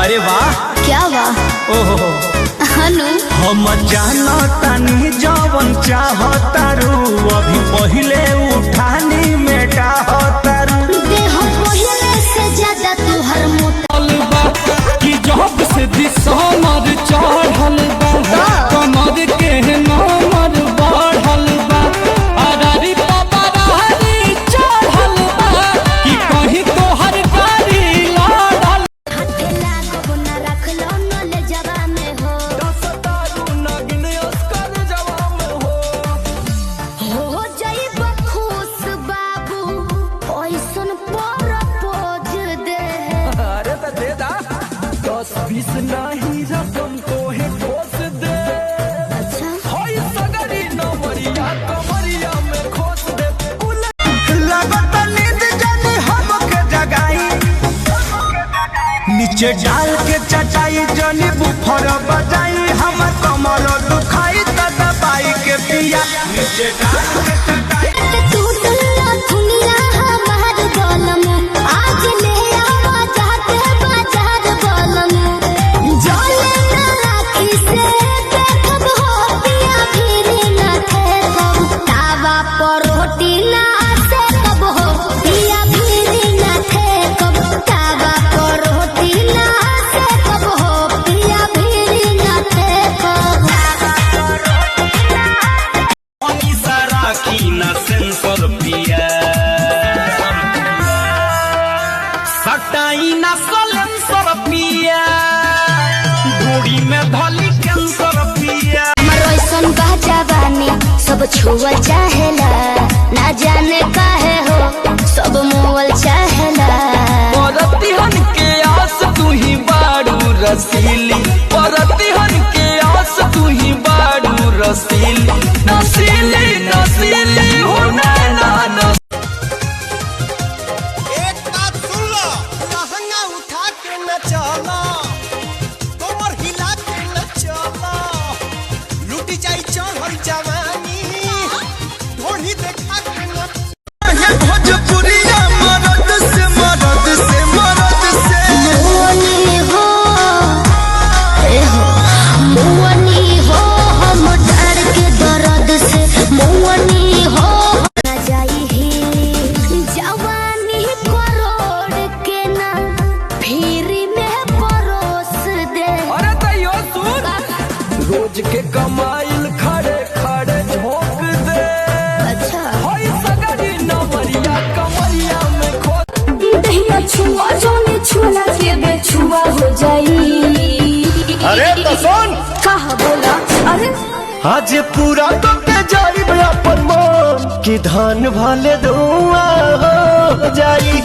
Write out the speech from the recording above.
अरे वाह क्या वाह ओहो हनु हम जानो तनी जवन चाहतारू अभी पहले उठानी में डाहतारू देह पहले से ज्यादा तुहर मोटा कि जब से दिसमर चढ़ल बा कमर के नमर बढ़ल बा अरारी पबरारी चढ़ल बा कि कहीं तोहर गाड़ी लड़ल हाथे लागो न रखलो न ले जवा में हो दसतारू नगिन अस्कर जवा में हो जाइब खुश बाबू ओइसन प्रपोज दे अरे तो दे दा 10-20 नहीं रकम को है ठोस दे अच्छा होई सगरी नमरिया कमरिया में खोस दे लगता नींद जानी हमके जगाई नीचे डाल के चटाई जनी बुफर बजाई हम कमर दुखाई त दबाई के पिया नीचे डाल के चटाई तू दुनिया दुनिया हमार गलम आज ले आवा जाते बाजार गलम जले ना राखी से देखब हो पिया फिर ना ठेकब तावा पर रोटी ना से कब हो पिया फिर ना ठेकब तावा पर रोटी ना से कब हो पिया फिर ना ठेकब सारा की ना सेंसर पिया सटाई ना सलेंसर पिया गोड़ी में धली कैंसर पिया मरोइसन बानी सब छुअल चाहेला ना जाने काहे हो सब मोवल चाहेला परतिहन के आस तू ही बाड़ू रसीली परतिहन के आस तू ही बाड़ू रसीली नसीली नसीली हो नैना एक बात सुन लो, लहंगा उठा के न चला, कमर हिला के न चला, लूटी जाई चढ़ल जवानी, ढोली देखा के न भोजपुरिया मरद से मरद से मरद से मुअनी हो ए हो मुअनी हो हम डर के दर्द से मुअनी हो ना जाई ही जवानी करोड़ के ना फिर में परोस दे अरे तैयो सुन रोज के कमाइल खड़े खड़े झोंक दे अच्छा होई सगरी नमरिया कमरिया में खो दहिया छुआ जोने छुला के बेछुआ हो जाई अरे तो सुन कहा बोला अरे आज पूरा तो के जाई अपन मन कि धान भाले धुआं हो जाई